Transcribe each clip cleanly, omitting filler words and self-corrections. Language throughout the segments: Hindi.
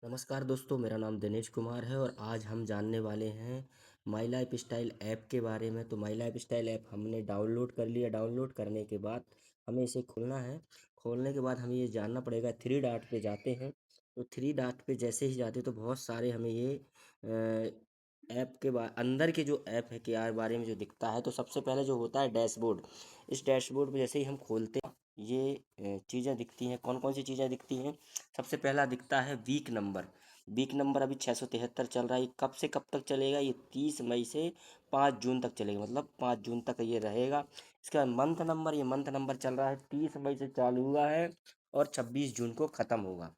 नमस्कार दोस्तों, मेरा नाम दिनेश कुमार है और आज हम जानने वाले हैं माई लाइफ स्टाइल ऐप के बारे में। तो माई लाइफ स्टाइल ऐप हमने डाउनलोड कर लिया। डाउनलोड करने के बाद हमें इसे खोलना है। खोलने के बाद हमें ये जानना पड़ेगा, थ्री डॉट पे जाते हैं। तो थ्री डॉट पे जैसे ही जाते तो बहुत सारे हमें ये ऐप के अंदर के जो ऐप है के बारे में जो दिखता है। तो सबसे पहले जो होता है डैशबोर्ड। इस डैशबोर्ड पे जैसे ही हम खोलते हैं ये चीज़ें दिखती हैं। कौन कौन सी चीज़ें दिखती हैं? सबसे पहला दिखता है वीक नंबर। वीक नंबर अभी 673 चल रहा है। ये कब से कब तक चलेगा? ये 30 मई से 5 जून तक चलेगा, मतलब 5 जून तक ये रहेगा। इसके बाद मंथ नंबर, ये मंथ नंबर चल रहा है, 30 मई से चालू हुआ है और 26 जून को ख़त्म होगा,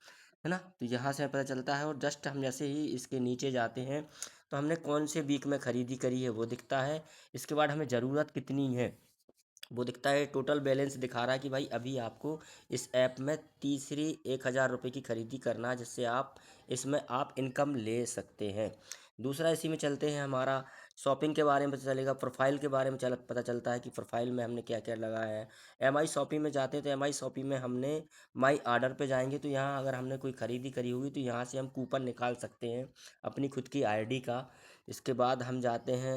है ना। तो यहाँ से पता चलता है। और जस्ट हम जैसे ही इसके नीचे जाते हैं तो हमने कौन से वीक में खरीदी करी है वो दिखता है। इसके बाद हमें ज़रूरत कितनी है वो दिखता है। टोटल बैलेंस दिखा रहा है कि भाई अभी आपको इस ऐप में तीसरी 1,000 रुपये की खरीदी करना है, जिससे आप इसमें आप इनकम ले सकते हैं। दूसरा इसी में चलते हैं, हमारा शॉपिंग के बारे में पता चलेगा। प्रोफाइल के बारे में पता चलता है कि प्रोफाइल में हमने क्या क्या लगाया है। एम आई शॉपिंग में जाते हैं तो एम आई शॉपिंग में हमने माई आर्डर पे जाएंगे तो यहाँ अगर हमने कोई ख़रीदी करी होगी तो यहाँ से हम कूपन निकाल सकते हैं अपनी खुद की आईडी का। इसके बाद हम जाते हैं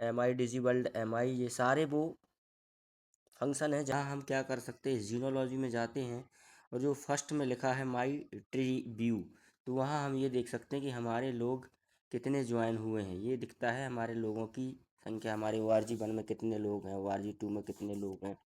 एम आई डिजी वर्ल्ड, एम आई, ये सारे वो फंक्शन है जहाँ हम क्या कर सकते हैं, जीनोलॉजी में जाते हैं और जो फर्स्ट में लिखा है माई ट्री व्यू, तो वहाँ हम ये देख सकते हैं कि हमारे लोग कितने ज्वाइन हुए हैं। ये दिखता है हमारे लोगों की संख्या, हमारे ORG 1 में कितने लोग हैं, ORG 2 में कितने लोग हैं,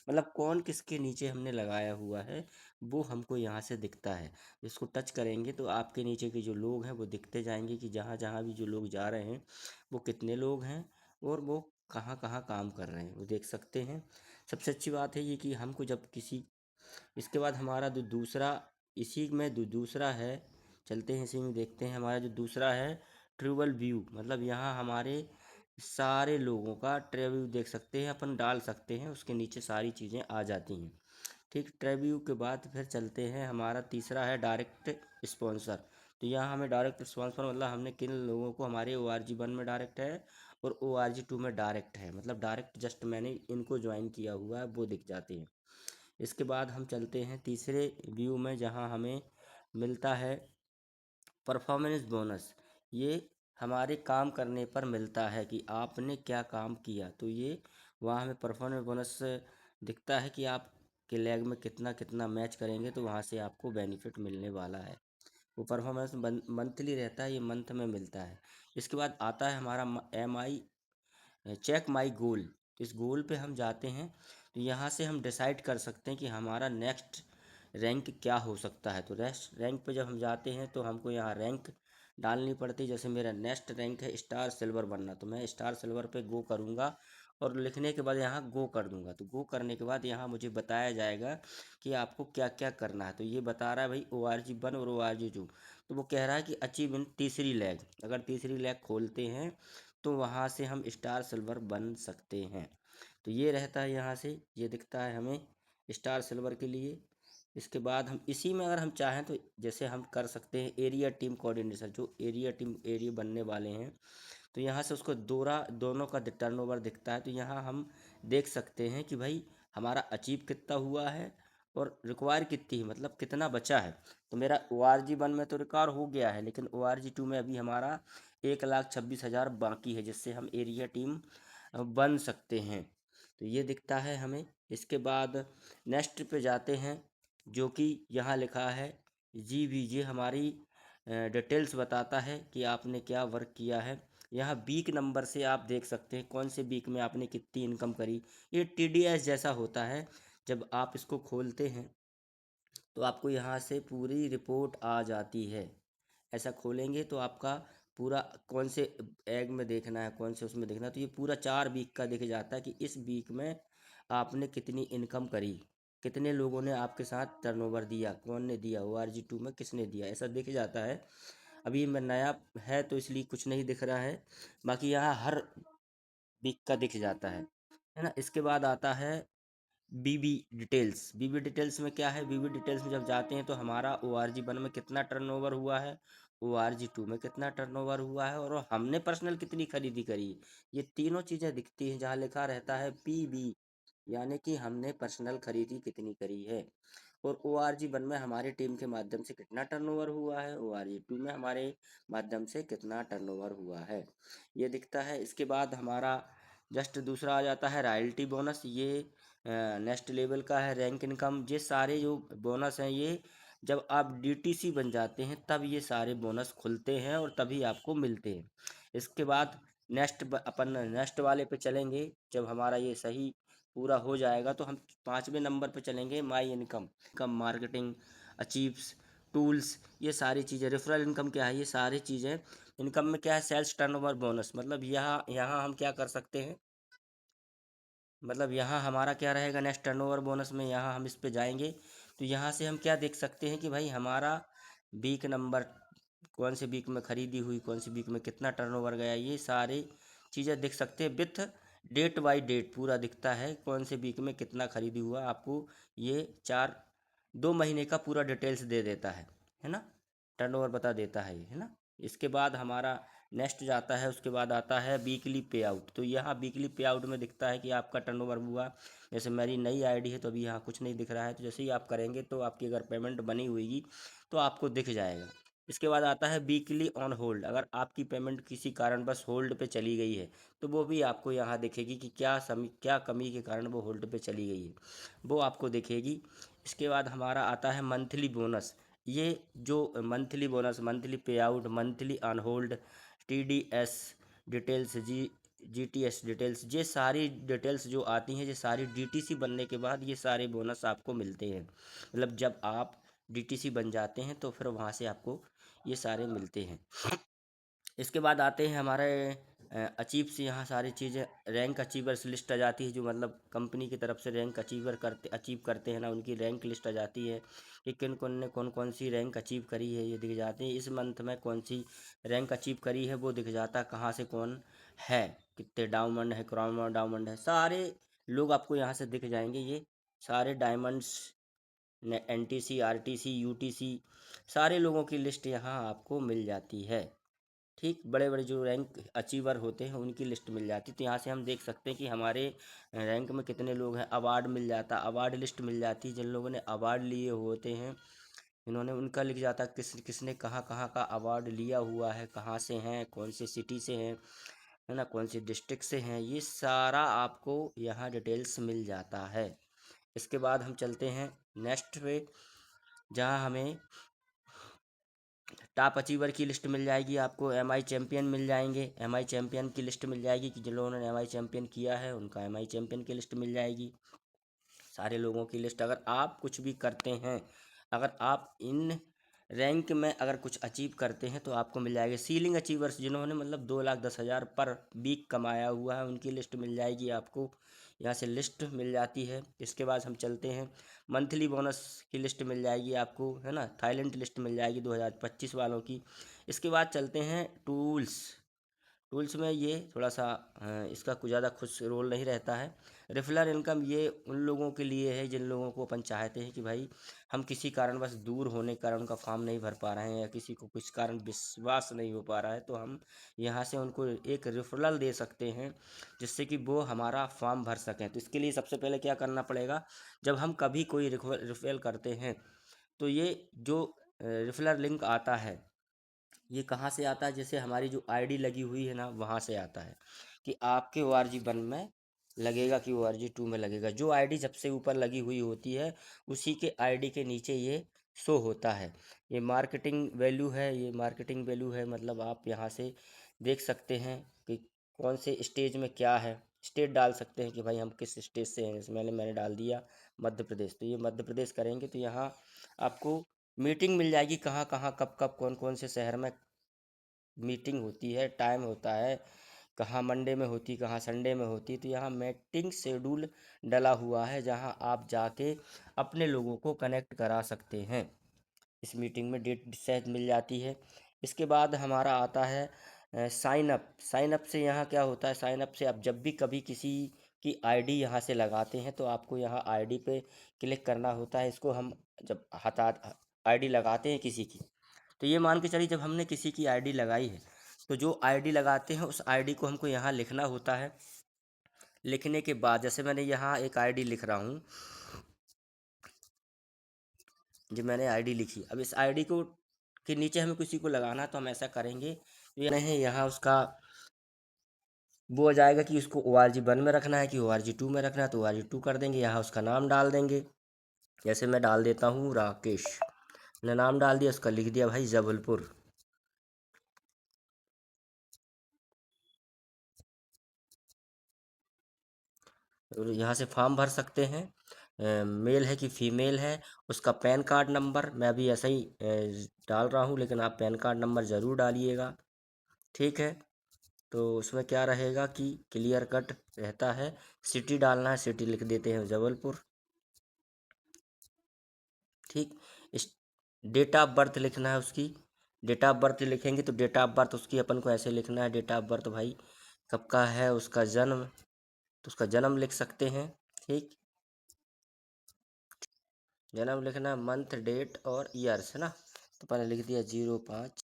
मतलब कौन किसके नीचे हमने लगाया हुआ है वो हमको यहाँ से दिखता है। इसको टच करेंगे तो आपके नीचे के जो लोग हैं वो दिखते जाएंगे कि जहाँ जहाँ भी जो लोग जा रहे हैं वो कितने लोग हैं और वो कहाँ कहाँ काम कर रहे हैं वो देख सकते हैं। सबसे अच्छी बात है ये कि हमको जब किसी, इसके बाद हमारा जो दूसरा, इसी में दूसरा है, चलते हैं इसी में देखते हैं। हमारा जो दूसरा है ट्रैवल व्यू, मतलब यहाँ हमारे सारे लोगों का ट्रैवल देख सकते हैं, अपन डाल सकते हैं, उसके नीचे सारी चीज़ें आ जाती हैं। ठीक, ट्रैवल के बाद फिर चलते हैं, हमारा तीसरा है डायरेक्ट स्पॉन्सर। तो यहाँ हमें डायरेक्ट स्पॉन्सर मतलब हमने किन लोगों को, हमारे ORG 1 में डायरेक्ट है और ORG 2 में डायरेक्ट है, मतलब डायरेक्ट जस्ट मैंने इनको ज्वाइन किया हुआ है वो दिख जाते हैं। इसके बाद हम चलते हैं तीसरे व्यू में जहाँ हमें मिलता है परफॉर्मेंस बोनस। ये हमारे काम करने पर मिलता है कि आपने क्या काम किया, तो ये वहाँ हमें परफॉर्मेंस बोनस दिखता है कि आप के लेग में कितना कितना मैच करेंगे तो वहाँ से आपको बेनिफिट मिलने वाला है। वो परफॉर्मेंस मंथली रहता है, ये मंथ में मिलता है। इसके बाद आता है हमारा MI चेक माई गोल। तो इस गोल पे हम जाते हैं तो यहाँ से हम डिसाइड कर सकते हैं कि हमारा नेक्स्ट रैंक क्या हो सकता है। तो नेक्स्ट रैंक पे जब हम जाते हैं तो हमको यहाँ रैंक डालनी पड़ती है। जैसे मेरा नेक्स्ट रैंक है स्टार सिल्वर बनना, तो मैं स्टार सिल्वर पे गो करूँगा और लिखने के बाद यहाँ गो कर दूंगा। तो गो करने के बाद यहाँ मुझे बताया जाएगा कि आपको क्या क्या करना है। तो ये बता रहा है भाई ORG 1 और ORG 2। तो वो कह रहा है कि अचीव इन तीसरी लैग, अगर तीसरी लैग खोलते हैं तो वहाँ से हम स्टार सिल्वर बन सकते हैं। तो ये रहता है, यहाँ से ये दिखता है हमें स्टार सिल्वर के लिए। इसके बाद हम इसी में अगर हम चाहें तो जैसे हम कर सकते हैं एरिया टीम कोऑर्डिनेटर, जो एरिया बनने वाले हैं तो यहाँ से उसको दोनों का टर्नओवर दिखता है। तो यहाँ हम देख सकते हैं कि भाई हमारा अचीव कितना हुआ है और रिक्वायर कितनी है, मतलब कितना बचा है। तो मेरा ORG 1 में तो रिकॉर्ड हो गया है, लेकिन ORG 2 में अभी हमारा 1,26,000 बाकी है, जिससे हम एरिया टीम बन सकते हैं। तो ये दिखता है हमें। इसके बाद नेक्स्ट पे जाते हैं, जो कि यहाँ लिखा है GVG, हमारी डिटेल्स बताता है कि आपने क्या वर्क किया है। यहाँ वीक नंबर से आप देख सकते हैं कौन से वीक में आपने कितनी इनकम करी। ये TDS जैसा होता है। जब आप इसको खोलते हैं तो आपको यहाँ से पूरी रिपोर्ट आ जाती है। ऐसा खोलेंगे तो आपका पूरा कौन से एग में देखना है, कौन से उसमें देखना है, तो ये पूरा 4 वीक का दिख जाता है कि इस वीक में आपने कितनी इनकम करी, कितने लोगों ने आपके साथ टर्नओवर दिया, कौन ने दिया, ORG 2 में किसने दिया, ऐसा दिख जाता है। अभी मैं नया है तो इसलिए कुछ नहीं दिख रहा है, बाकी यहाँ हर वीक का दिख जाता है ना। इसके बाद आता है बीबी डिटेल्स। बीबी डिटेल्स में क्या है? बीबी डिटेल्स में जब जाते हैं तो हमारा ORG 1 में कितना टर्नओवर हुआ है, ORG 2 में कितना टर्नओवर हुआ है और हमने पर्सनल कितनी खरीदी करी। ये तीनों चीज़ें दिखती हैं जहाँ लिखा रहता है PB, यानी कि हमने पर्सनल खरीदी कितनी करी है। और ORG 1 में हमारी टीम के माध्यम से कितना टर्नओवर हुआ है, ORG 2 में हमारे माध्यम से कितना टर्नओवर हुआ है, ये दिखता है। इसके बाद हमारा जस्ट दूसरा आ जाता है रॉयल्टी बोनस। ये नेक्स्ट लेवल का है। रैंक इनकम, ये सारे जो बोनस हैं ये जब आप DTC बन जाते हैं तब ये सारे बोनस खुलते हैं और तभी आपको मिलते हैं। इसके बाद अपन नेक्स्ट वाले पे चलेंगे। जब हमारा ये सही पूरा हो जाएगा तो हम 5वें नंबर पे चलेंगे, my income. Income, marketing, achieves, tools, ये सारी चीज़ें। रेफरल इनकम क्या है, ये सारी चीज़ें। इनकम में क्या है, सेल्स टर्नओवर बोनस, मतलब यहाँ यहाँ हम क्या कर सकते हैं, मतलब यहाँ हमारा क्या रहेगा नेक्स्ट टर्नओवर बोनस में, यहाँ हम इस पे जाएंगे तो यहाँ से हम क्या देख सकते हैं कि भाई हमारा वीक नंबर, कौन से वीक में खरीदी हुई, कौन से वीक में कितना टर्नओवर गया, ये सारी चीज़ें देख सकते हैं। विथ डेट बाय डेट पूरा दिखता है, कौन से वीक में कितना खरीदी हुआ, आपको ये 2 महीने का पूरा डिटेल्स दे देता है ना, टर्नओवर बता देता है ये, है ना। इसके बाद हमारा नेक्स्ट जाता है, उसके बाद आता है वीकली पे आउट। तो यहाँ वीकली पे आउट में दिखता है कि आपका टर्नओवर हुआ। जैसे मेरी नई आईडी है तो अभी यहाँ कुछ नहीं दिख रहा है, तो जैसे ही आप करेंगे तो आपकी अगर पेमेंट बनी हुई तो आपको दिख जाएगा। इसके बाद आता है वीकली ऑन होल्ड। अगर आपकी पेमेंट किसी कारणवश होल्ड पे चली गई है तो वो भी आपको यहाँ दिखेगी कि क्या कमी के कारण वो होल्ड पे चली गई है, वो आपको दिखेगी। इसके बाद हमारा आता है मंथली बोनस। ये जो मंथली बोनस, मंथली पे out, monthly on hold, TDS details, GTS details, ये सारी डिटेल्स जो आती हैं, ये सारी DTC बनने के बाद ये सारे बोनस आपको मिलते हैं। मतलब जब आप DTC बन जाते हैं तो फिर वहाँ से आपको ये सारे मिलते हैं। इसके बाद आते हैं हमारे अचीव से। यहाँ सारी चीज़ें, रैंक अचीवर्स लिस्ट आ जाती है, जो मतलब कंपनी की तरफ से रैंक अचीव करते हैं ना, उनकी रैंक लिस्ट आ जाती है कि किन कौन ने कौन कौन सी रैंक अचीव करी है, ये दिख जाती है। इस मंथ में कौन सी रैंक अचीव करी है वो दिख जाता है, कहाँ से कौन है, कितने डायमंड है, क्राउन डायमंड है, सारे लोग आपको यहाँ से दिख जाएंगे। ये सारे डायमंड्स, NTC, RTC, UTC, सारे लोगों की लिस्ट यहाँ आपको मिल जाती है। ठीक, बड़े बड़े जो रैंक अचीवर होते हैं उनकी लिस्ट मिल जाती है। तो यहाँ से हम देख सकते हैं कि हमारे रैंक में कितने लोग हैं। अवार्ड मिल जाता, अवार्ड लिस्ट मिल जाती है, जिन लोगों ने अवार्ड लिए होते हैं इन्होंने, उनका लिख जाता किस किसने कहाँ कहाँ का अवार्ड लिया हुआ है, कहाँ से हैं, कौन से सिटी से हैं, है ना, कौन सी डिस्ट्रिक्ट से हैं, ये सारा आपको यहाँ डिटेल्स मिल जाता है। इसके बाद हम चलते हैं नेक्स्ट पे, जहाँ हमें टॉप अचीवर की लिस्ट मिल जाएगी, आपको MI चैम्पियन मिल जाएंगे, MI चैम्पियन की लिस्ट मिल जाएगी कि जिन लोगों ने MI चैम्पियन किया है उनका MI चैम्पियन की लिस्ट मिल जाएगी, सारे लोगों की लिस्ट। अगर आप कुछ भी करते हैं, अगर आप इन रैंक में अगर कुछ अचीव करते हैं तो आपको मिल जाएगी। सीलिंग अचीवर्स, जिन्होंने मतलब 2,10,000 पर वीक कमाया हुआ है, उनकी लिस्ट मिल जाएगी आपको, यहाँ से लिस्ट मिल जाती है। इसके बाद हम चलते हैं मंथली बोनस की लिस्ट मिल जाएगी आपको, है ना, थाईलैंड लिस्ट मिल जाएगी 2025 वालों की। इसके बाद चलते हैं टूल्स। टूल्स में ये थोड़ा सा इसका कुछ ज़्यादा खुश रोल नहीं रहता है। रेफरल इनकम, ये उन लोगों के लिए है जिन लोगों को अपन चाहते हैं कि भाई हम किसी कारणवश दूर होने के कारण उनका फॉर्म नहीं भर पा रहे हैं, या किसी को कुछ कारण विश्वास नहीं हो पा रहा है, तो हम यहाँ से उनको एक रेफरल दे सकते हैं जिससे कि वो हमारा फॉर्म भर सकें। तो इसके लिए सबसे पहले क्या करना पड़ेगा, जब हम कभी कोई रेफरल करते हैं तो ये जो रेफरल लिंक आता है ये कहाँ से आता है, जैसे हमारी जो आईडी लगी हुई है ना वहाँ से आता है कि आपके ORG 1 में लगेगा कि ORG 2 में लगेगा। जो आईडी सबसे ऊपर लगी हुई होती है उसी के आईडी के नीचे ये शो होता है। ये मार्केटिंग वैल्यू है, ये मार्केटिंग वैल्यू है, मतलब आप यहाँ से देख सकते हैं कि कौन से स्टेज में क्या है। स्टेट डाल सकते हैं कि भाई हम किस स्टेज से हैं, जैसे मैंने डाल दिया मध्य प्रदेश, तो ये मध्य प्रदेश करेंगे तो यहाँ आपको मीटिंग मिल जाएगी, कहाँ कहाँ कब कब कौन कौन से शहर में मीटिंग होती है, टाइम होता है, कहाँ मंडे में होती, कहाँ संडे में होती। तो यहाँ मीटिंग शेड्यूल डला हुआ है जहाँ आप जाके अपने लोगों को कनेक्ट करा सकते हैं। इस मीटिंग में डेट शायद मिल जाती है। इसके बाद हमारा आता है साइन अप। साइन अप से यहाँ क्या होता है, साइन अप से आप जब भी कभी किसी की आईडी यहाँ से लगाते हैं तो आपको यहाँ आईडी पे क्लिक करना होता है। इसको हम जब हटा आईडी लगाते हैं किसी की, तो ये मान के चलिए जब हमने किसी की आईडी लगाई है तो जो आईडी लगाते हैं उस आईडी को हमको यहाँ लिखना होता है। लिखने के बाद जैसे मैंने यहाँ एक आईडी लिख रहा हूँ, जो मैंने आईडी लिखी, अब इस आईडी को के नीचे हमें किसी को लगाना, तो हम ऐसा करेंगे, ये नहीं यहाँ उसका वो हो जाएगा कि उसको ORG 1 में रखना है कि ORG 2 में रखना है, तो ORG 2 कर देंगे, यहाँ उसका नाम डाल देंगे। जैसे मैं डाल देता हूँ राकेश, मैंने नाम डाल दिया, उसका लिख दिया भाई जबलपुर। और यहाँ से फॉर्म भर सकते हैं, मेल है कि फीमेल है, उसका पैन कार्ड नंबर मैं अभी ऐसा ही डाल रहा हूँ, लेकिन आप पैन कार्ड नंबर ज़रूर डालिएगा। ठीक है, तो उसमें क्या रहेगा कि क्लियर कट रहता है, सिटी डालना है, सिटी लिख देते हैं जबलपुर। ठीक, इस डेट ऑफ बर्थ लिखना है उसकी, डेट ऑफ बर्थ लिखेंगे तो डेट ऑफ बर्थ उसकी अपन को ऐसे लिखना है, डेट ऑफ बर्थ भाई कब का है उसका जन्म, तो उसका जन्म लिख सकते हैं। ठीक, जन्म लिखना, मंथ डेट और ईयर्स है ना, तो मैंने लिख दिया 05